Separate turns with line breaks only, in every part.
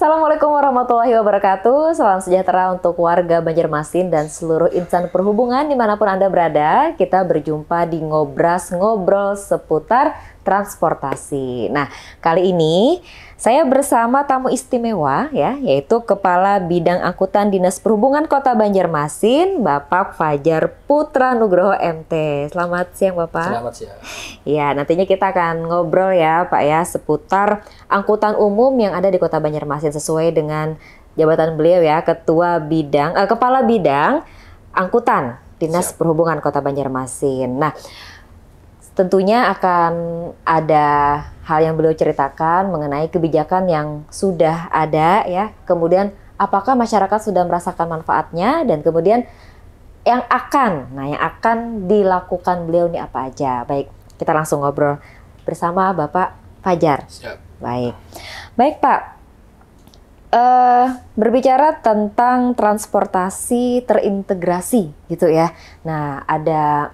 Assalamualaikum warahmatullahi wabarakatuh. Salam sejahtera untuk warga Banjarmasin dan seluruh insan perhubungan dimanapun Anda berada. Kita berjumpa di Ngobras, ngobrol seputar transportasi. Nah, kali ini saya bersama tamu istimewa ya, yaitu Kepala Bidang Angkutan Dinas Perhubungan Kota Banjarmasin, Bapak Fajar Putra Nugroho MT. Selamat siang Bapak.
Selamat siang.
Ya, nantinya kita akan ngobrol ya Pak ya seputar angkutan umum yang ada di Kota Banjarmasin sesuai dengan jabatan beliau ya, Kepala Bidang Angkutan Dinas Perhubungan Kota Banjarmasin. Nah, tentunya akan ada hal yang beliau ceritakan mengenai kebijakan yang sudah ada ya. Kemudian apakah masyarakat sudah merasakan manfaatnya dan kemudian yang akan dilakukan beliau ini apa aja. Baik, kita langsung ngobrol bersama Bapak Fajar.
Siap.
Baik Pak. Berbicara tentang transportasi terintegrasi gitu ya. Nah, ada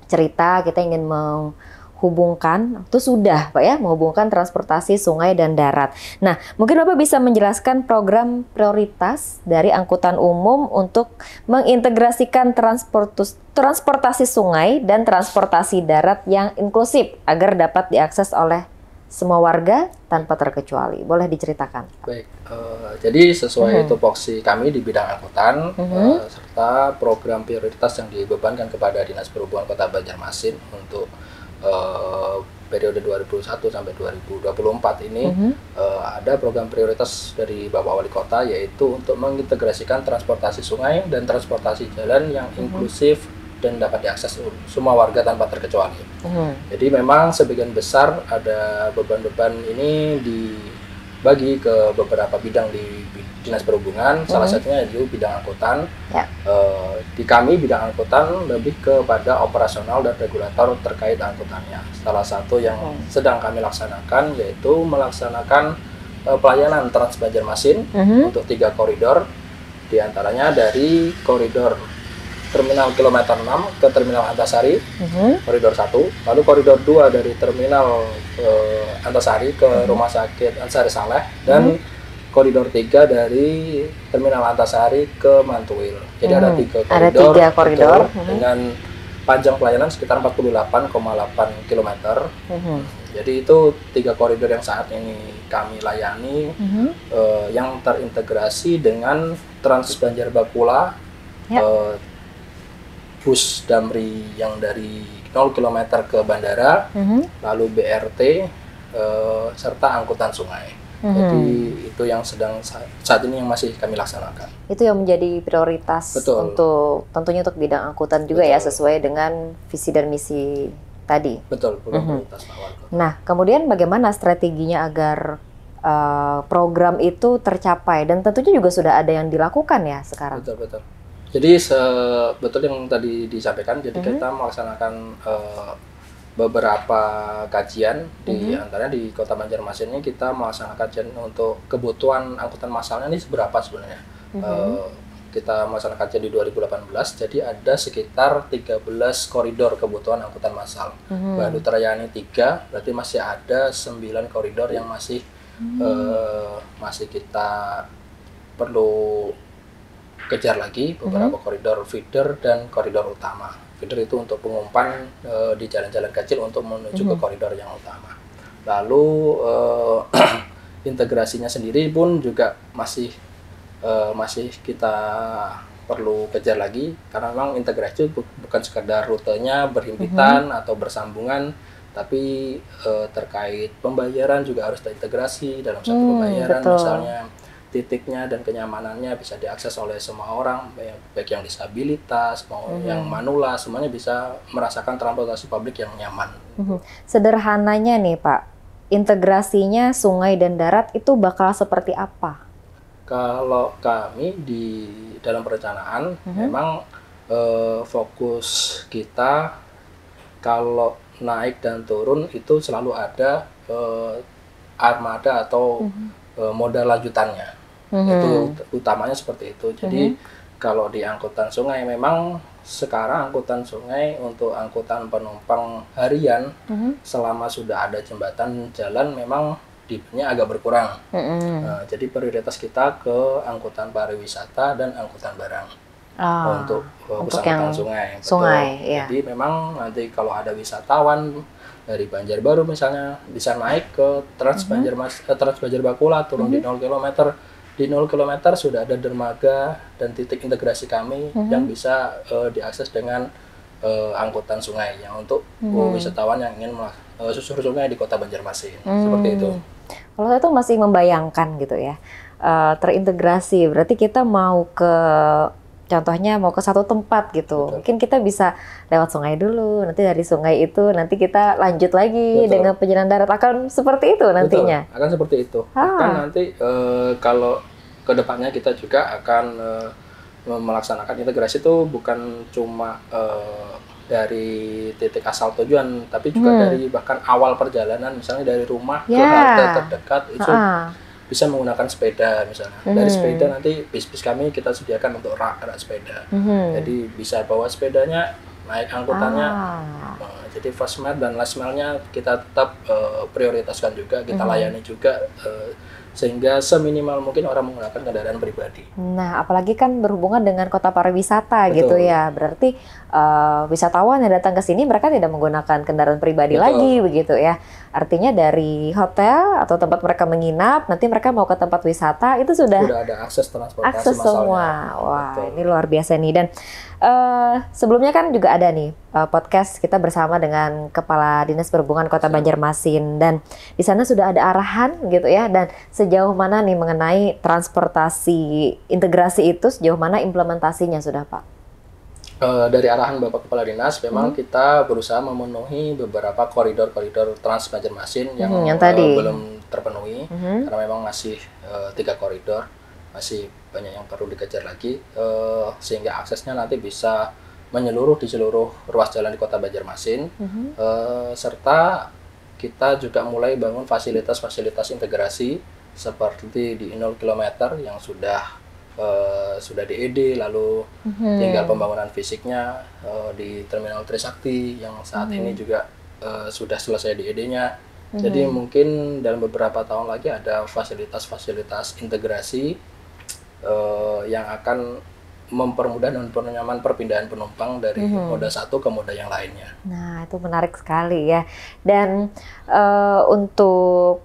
cerita kita ingin menghubungkan, itu sudah Pak ya, menghubungkan transportasi sungai dan darat. Nah, mungkin Bapak bisa menjelaskan program prioritas dari angkutan umum untuk mengintegrasikan transportasi sungai dan transportasi darat yang inklusif agar dapat diakses oleh semua warga tanpa terkecuali. Boleh diceritakan?
Baik, jadi sesuai tupoksi kami di bidang angkutan, serta program prioritas yang dibebankan kepada Dinas Perhubungan Kota Banjarmasin untuk periode 2021 sampai 2024 ini, ada program prioritas dari Bapak Wali Kota, yaitu untuk mengintegrasikan transportasi sungai dan transportasi jalan yang inklusif dan dapat diakses semua warga tanpa terkecuali. Jadi memang sebagian besar ada beban-beban ini dibagi ke beberapa bidang di Dinas Perhubungan, salah satunya itu bidang angkutan. Di kami bidang angkutan lebih kepada operasional dan regulator terkait angkutannya. Salah satu yang sedang kami laksanakan yaitu melaksanakan pelayanan Trans Banjarmasin untuk 3 koridor, diantaranya dari koridor Terminal Kilometer 6 ke Terminal Antasari, koridor 1, lalu koridor 2 dari Terminal Antasari ke Rumah Sakit Ansari Saleh, dan koridor 3 dari Terminal Antasari ke Mantuil. Jadi ada 3 koridor, dengan panjang pelayanan sekitar 48,8 km. Jadi itu 3 koridor yang saat ini kami layani, yang terintegrasi dengan Trans Banjar Bakula, bus Damri yang dari 0 km ke bandara, lalu BRT, serta angkutan sungai. Jadi itu yang saat ini yang masih kami laksanakan.
Itu yang menjadi prioritas untuk tentunya untuk bidang angkutan juga ya, sesuai dengan visi dan misi tadi.
Betul, prioritas Pak Wali Kota. Nah,
kemudian bagaimana strateginya agar program itu tercapai, dan tentunya juga sudah ada yang dilakukan ya sekarang.
Betul. Jadi betul yang tadi disampaikan, jadi kita melaksanakan beberapa kajian, di antaranya di Kota Banjarmasin ini kita melaksanakan kajian untuk kebutuhan angkutan massalnya ini seberapa sebenarnya. Kita melaksanakan kajian di 2018, jadi ada sekitar 13 koridor kebutuhan angkutan massal. Baru terlayani 3, berarti masih ada 9 koridor yang masih kita perlu kejar lagi, beberapa koridor feeder dan koridor utama. Feeder itu untuk pengumpan di jalan-jalan kecil untuk menuju ke koridor yang utama. Lalu integrasinya sendiri pun juga masih kita perlu kejar lagi, karena memang integrasi itu bukan sekedar rutenya berhimpitan atau bersambungan, tapi terkait pembayaran juga harus terintegrasi dalam satu pembayaran. Misalnya titiknya dan kenyamanannya bisa diakses oleh semua orang, baik yang disabilitas, yang manula, semuanya bisa merasakan transportasi publik yang nyaman.
Sederhananya nih Pak, integrasinya sungai dan darat itu bakal seperti apa?
Kalau kami di dalam perencanaan, memang fokus kita kalau naik dan turun itu selalu ada armada atau moda lanjutannya. Itu utamanya seperti itu. Jadi kalau di angkutan sungai, memang sekarang angkutan sungai untuk angkutan penumpang harian selama sudah ada jembatan jalan memang demandnya agak berkurang. Jadi prioritas kita ke angkutan pariwisata dan angkutan barang untuk angkutan sungai.
Sungai, ya.
Jadi memang nanti kalau ada wisatawan dari Banjarbaru misalnya bisa naik ke Trans Banjarbakula, turun di 0 km. Di 0 km sudah ada dermaga dan titik integrasi kami yang bisa diakses dengan angkutan sungai yang untuk wisatawan yang ingin susur sungai di Kota Banjarmasin. Seperti itu.
Kalau saya tuh masih membayangkan gitu ya, terintegrasi. Berarti kita mau contohnya mau ke satu tempat gitu. Betul. Mungkin kita bisa lewat sungai dulu, nanti dari sungai itu nanti kita lanjut lagi dengan perjalanan darat. Akan seperti itu nantinya?
Betul, akan seperti itu. Akan nanti kalau kedepannya kita juga akan melaksanakan integrasi itu bukan cuma dari titik asal tujuan, tapi juga dari bahkan awal perjalanan, misalnya dari rumah ke halte terdekat itu bisa menggunakan sepeda misalnya. Dari sepeda nanti bis-bis kami kita sediakan untuk rak sepeda. Jadi bisa bawa sepedanya, naik angkutannya. Jadi first mile dan last mile-nya kita tetap prioritaskan juga, kita layani juga. Sehingga seminimal mungkin orang menggunakan kendaraan pribadi.
Nah, apalagi kan berhubungan dengan kota pariwisata. Betul. Gitu ya. Berarti wisatawan yang datang ke sini mereka tidak menggunakan kendaraan pribadi lagi begitu ya. Artinya dari hotel atau tempat mereka menginap, nanti mereka mau ke tempat wisata itu sudah
ada akses transportasi
akses semua. Wah, ini luar biasa nih. Dan sebelumnya kan juga ada nih podcast kita bersama dengan Kepala Dinas Perhubungan Kota Banjarmasin, dan di sana sudah ada arahan gitu ya, dan sejauh mana nih mengenai transportasi integrasi itu, sejauh mana implementasinya sudah Pak?
Dari arahan Bapak Kepala Dinas memang kita berusaha memenuhi beberapa koridor-koridor Trans Banjarmasin yang tadi belum terpenuhi, karena memang masih 3 koridor, masih banyak yang perlu dikejar lagi, sehingga aksesnya nanti bisa menyeluruh di seluruh ruas jalan di Kota Banjarmasin, serta kita juga mulai bangun fasilitas-fasilitas integrasi seperti di 0 km yang sudah DED, lalu tinggal pembangunan fisiknya di Terminal Trisakti yang saat ini juga sudah selesai DED-nya. Jadi mungkin dalam beberapa tahun lagi ada fasilitas-fasilitas integrasi yang akan mempermudah dan mempernyaman perpindahan penumpang dari moda satu ke moda yang lainnya.
Nah, itu menarik sekali ya. Dan untuk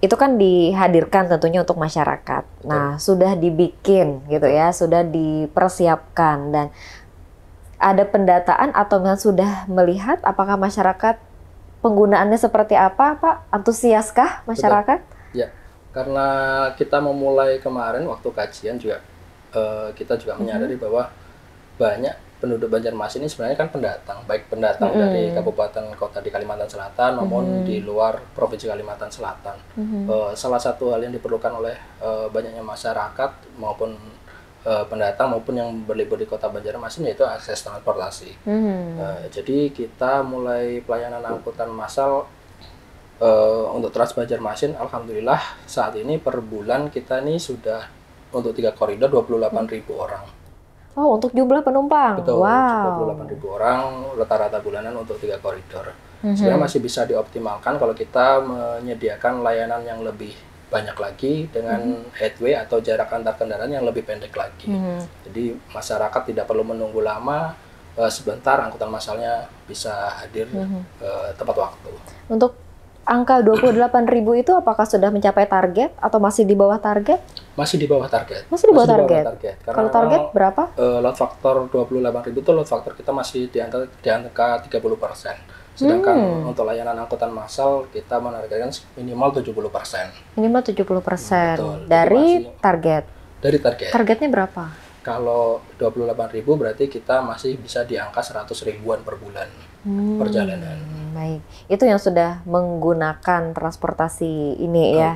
itu kan dihadirkan tentunya untuk masyarakat. Nah, sudah dibikin gitu ya, sudah dipersiapkan, dan ada pendataan atau sudah melihat apakah masyarakat penggunaannya seperti apa, Pak? Antusiaskah masyarakat?
Betul. Ya, karena kita memulai kemarin waktu kajian juga kita juga menyadari bahwa banyak penduduk Banjarmasin ini sebenarnya kan pendatang, baik pendatang dari kabupaten kota di Kalimantan Selatan maupun di luar provinsi Kalimantan Selatan. Salah satu hal yang diperlukan oleh banyaknya masyarakat maupun pendatang maupun yang berlibur di Kota Banjarmasin yaitu akses transportasi. Jadi kita mulai pelayanan angkutan massal untuk Trans Banjarmasin. Alhamdulillah saat ini per bulan kita nih sudah untuk 3 koridor 28.000 orang.
Oh, untuk jumlah penumpang?
Betul,
wow.
28.000 orang rata-rata bulanan untuk 3 koridor. Sebenarnya masih bisa dioptimalkan kalau kita menyediakan layanan yang lebih banyak lagi dengan headway atau jarak antar kendaraan yang lebih pendek lagi. Jadi masyarakat tidak perlu menunggu lama, sebentar angkutan massalnya bisa hadir tepat waktu.
Untuk angka 28.000 itu apakah sudah mencapai target atau masih di bawah target?
Masih di bawah target.
Masih di bawah target. Kalau target berapa?
Load factor 28.000 itu load factor kita masih di angka 30%. Sedangkan untuk layanan angkutan massal kita menargetkan minimal 70%. Minimal 70%.
Betul, dari target.
Dari target.
Targetnya berapa?
Kalau 28.000 berarti kita masih bisa di angka 100 ribuan per bulan perjalanan.
Baik, itu yang sudah menggunakan transportasi ini ya.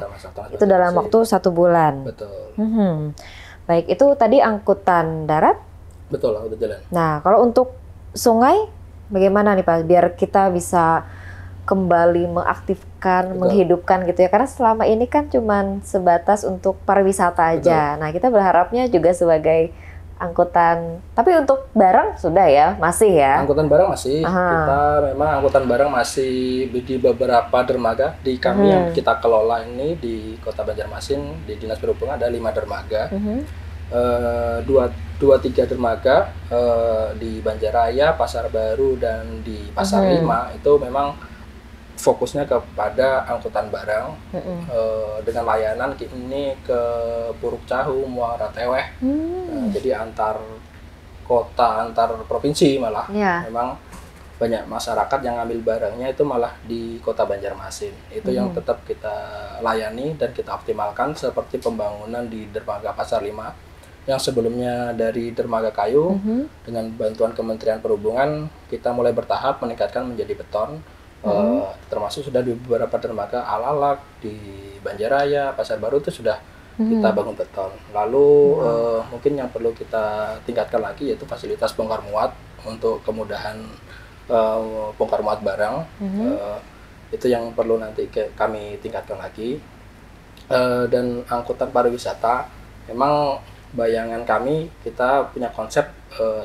Itu dalam waktu 1 bulan.
Betul.
Baik, itu tadi angkutan darat.
Betul, angkutan jalan.
Nah, kalau untuk sungai, bagaimana nih Pak? Biar kita bisa kembali mengaktifkan, menghidupkan gitu ya. Karena selama ini kan cuman sebatas untuk pariwisata aja. Nah, kita berharapnya juga sebagai angkutan. Tapi untuk barang sudah ya, masih ya?
Angkutan barang masih. Kita memang angkutan barang masih di beberapa dermaga di kami yang kita kelola ini di Kota Banjarmasin, di Dinas Perhubungan ada 5 dermaga. Dua tiga dermaga di Banjaraya, Pasar Baru, dan di Pasar Lima itu memang fokusnya kepada angkutan barang dengan layanan ini ke Puruk Cahu, Muara Teweh. Jadi antar kota, antar provinsi malah memang banyak masyarakat yang ngambil barangnya itu malah di Kota Banjarmasin. Itu yang tetap kita layani dan kita optimalkan, seperti pembangunan di dermaga Pasar Lima yang sebelumnya dari dermaga kayu. Dengan bantuan Kementerian Perhubungan kita mulai bertahap meningkatkan menjadi beton. Termasuk sudah di beberapa dermaga Alalak, di Banjaraya, Pasar Baru itu sudah kita bangun beton. Lalu mungkin yang perlu kita tingkatkan lagi yaitu fasilitas bongkar muat untuk kemudahan bongkar muat barang. Itu yang perlu nanti kami tingkatkan lagi. Dan angkutan pariwisata, memang bayangan kami kita punya konsep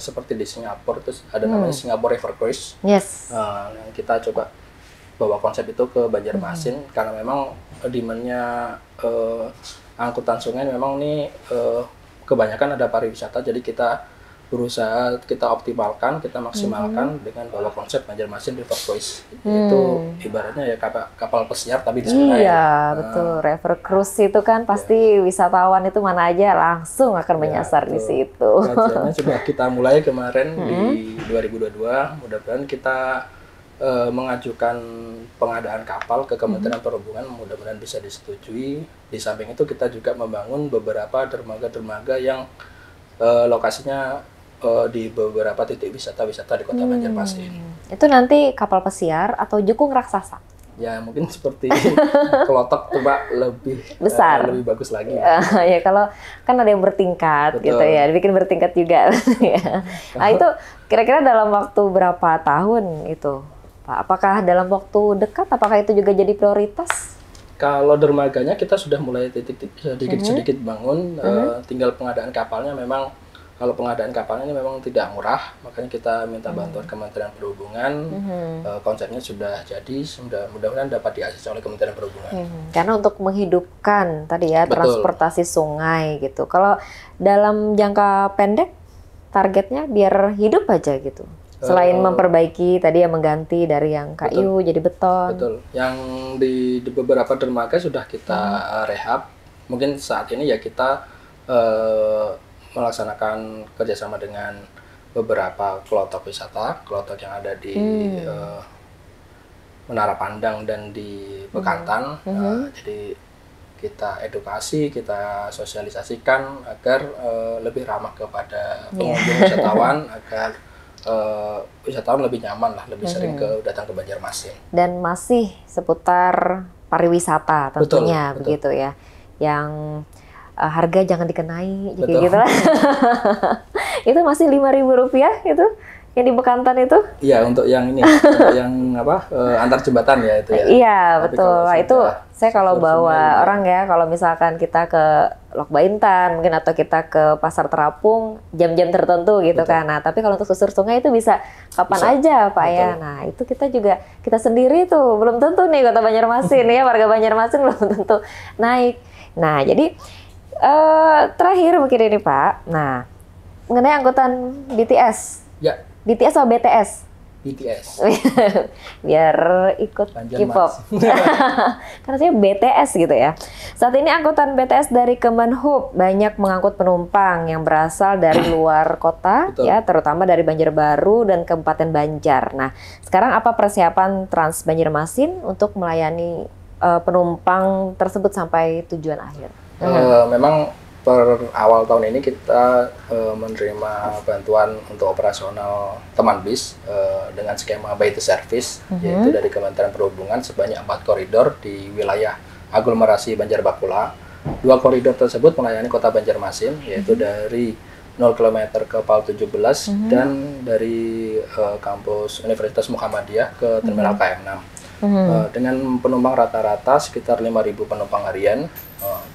seperti di Singapura, terus ada namanya Singapore River Cruise.
Yes.
Yang kita coba bawa konsep itu ke Banjarmasin karena memang demand-nya angkutan sungai memang ini kebanyakan ada pariwisata, jadi kita berusaha kita optimalkan, kita maksimalkan dengan bawa konsep Banjarmasin River Cruise. Itu ibaratnya ya kapal pesiar tapi di sungai.
Iya, betul. River Cruise itu kan pasti wisatawan itu mana aja langsung akan menyasar di situ.
Kajiannya sudah kita mulai kemarin di 2022. Mudah-mudahan kita mengajukan pengadaan kapal ke Kementerian Perhubungan, mudah-mudahan bisa disetujui. Di samping itu kita juga membangun beberapa dermaga-dermaga yang lokasinya di beberapa titik wisata-wisata di Kota Banjarmasin. Itu
nanti kapal pesiar atau jukung raksasa?
Ya mungkin seperti Klotok, coba lebih
besar,
lebih bagus lagi.
Ya kalau kan ada yang bertingkat. Betul. Gitu ya, dibikin bertingkat juga. Nah itu kira-kira dalam waktu berapa tahun itu, Pak? Apakah dalam waktu dekat? Apakah itu juga jadi prioritas?
Kalau dermaganya kita sudah mulai sedikit-sedikit bangun, tinggal pengadaan kapalnya. Memang kalau pengadaan kapalnya ini memang tidak murah, makanya kita minta bantuan Kementerian Perhubungan. Konsepnya sudah jadi, mudah-mudahan dapat diakses oleh Kementerian Perhubungan.
Karena untuk menghidupkan tadi ya, transportasi sungai gitu. Kalau dalam jangka pendek targetnya biar hidup aja gitu. Selain memperbaiki tadi yang mengganti dari yang kayu jadi beton.
Betul. Yang di beberapa dermaga sudah kita rehab. Mungkin saat ini ya kita melaksanakan kerjasama dengan beberapa klotok wisata, klotok yang ada di Menara Pandang dan di Bekantan. Jadi kita edukasi, kita sosialisasikan agar lebih ramah kepada pengunjung wisatawan, agar wisatawan lebih nyaman lah, lebih sering datang ke Banjarmasin.
Dan masih seputar pariwisata tentunya. Betul. Begitu ya, yang harga jangan dikenai, gitu lah. Itu masih Rp5.000 itu yang di Bekantan itu?
Iya, untuk yang ini, untuk yang antar jembatan ya itu ya.
Iya, betul. Itu saya kalau bawa orang ya, kalau misalkan kita ke Lok Baintan mungkin, atau kita ke Pasar Terapung jam-jam tertentu gitu kan. Nah, tapi kalau untuk susur sungai itu bisa kapan aja Pak ya. Nah, itu kita sendiri tuh belum tentu nih Kota Banjarmasin ya, warga Banjarmasin belum tentu naik. Nah, jadi terakhir mungkin ini Pak. Nah, mengenai angkutan BTS.
Ya.
BTS atau BTS?
BTS.
Biar ikut K-pop. Karena saya BTS gitu ya. Saat ini angkutan BTS dari Kemenhub banyak mengangkut penumpang yang berasal dari luar kota. Betul. Ya, terutama dari Banjarbaru dan Kabupaten Banjar. Nah, sekarang apa persiapan Trans Banjarmasin untuk melayani penumpang tersebut sampai tujuan akhir?
Memang per awal tahun ini kita menerima bantuan untuk operasional teman bis dengan skema by the service, yaitu dari Kementerian Perhubungan sebanyak 4 koridor di wilayah aglomerasi Banjarbakula. 2 koridor tersebut melayani Kota Banjarmasin, yaitu dari 0 km ke PAL 17 dan dari kampus Universitas Muhammadiyah ke Terminal KM6. Dengan penumpang rata-rata sekitar 5.000 penumpang harian.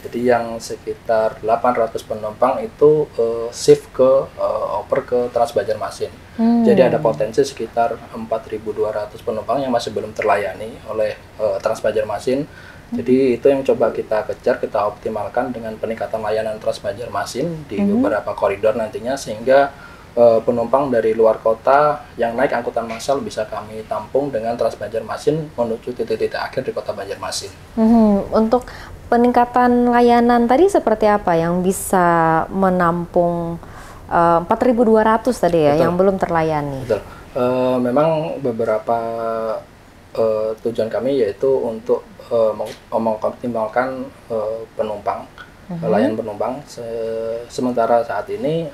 Jadi yang sekitar 800 penumpang itu shift oper ke Trans Banjarmasin. Jadi ada potensi sekitar 4.200 penumpang yang masih belum terlayani oleh Trans Banjarmasin. Jadi itu yang coba kita kejar, kita optimalkan dengan peningkatan layanan Trans Banjarmasin di beberapa koridor nantinya, sehingga penumpang dari luar kota yang naik angkutan massal bisa kami tampung dengan Trans Banjarmasin menuju titik-titik akhir di kota Banjarmasin.
Untuk peningkatan layanan tadi seperti apa yang bisa menampung 4.200 tadi ya? Betul. Yang belum terlayani?
Betul. Memang beberapa tujuan kami yaitu untuk mengoptimalkan penumpang, layanan penumpang. Sementara saat ini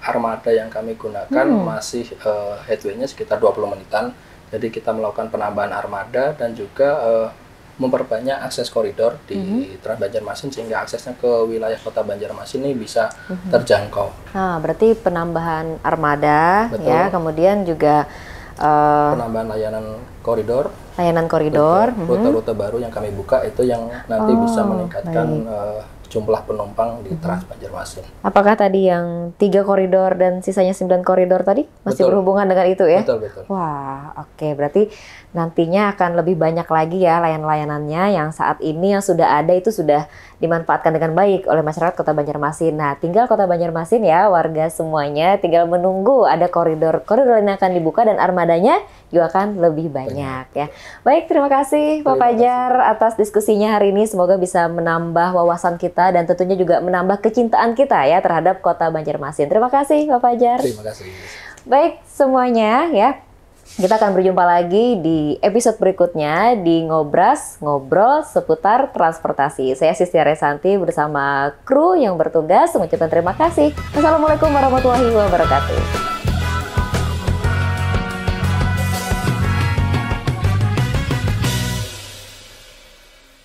armada yang kami gunakan masih headway-nya sekitar 20 menitan. Jadi kita melakukan penambahan armada dan juga memperbanyak akses koridor di Trans Banjarmasin sehingga aksesnya ke wilayah kota Banjarmasin ini bisa terjangkau.
Nah, berarti penambahan armada. Betul. Ya, kemudian juga
penambahan layanan koridor.
Rute-rute
baru yang kami buka itu yang nanti bisa meningkatkan jumlah penumpang di Trans Banjarmasin.
Apakah tadi yang 3 koridor dan sisanya 9 koridor tadi masih berhubungan dengan itu ya?
Betul.
Wah, oke. Berarti nantinya akan lebih banyak lagi ya layanan-layanannya yang saat ini yang sudah ada itu sudah dimanfaatkan dengan baik oleh masyarakat Kota Banjarmasin. Nah, tinggal Kota Banjarmasin ya, warga semuanya tinggal menunggu ada koridor yang akan dibuka dan armadanya juga akan lebih banyak ya. Baik, terima kasih Pak Fajar atas diskusinya hari ini. Semoga bisa menambah wawasan kita dan tentunya juga menambah kecintaan kita ya terhadap Kota Banjarmasin. Terima kasih Pak Fajar.
Terima kasih.
Baik semuanya ya. Kita akan berjumpa lagi di episode berikutnya di Ngobras, ngobrol seputar transportasi. Saya Sistia Resanti bersama kru yang bertugas mengucapkan terima kasih. Wassalamualaikum warahmatullahi wabarakatuh.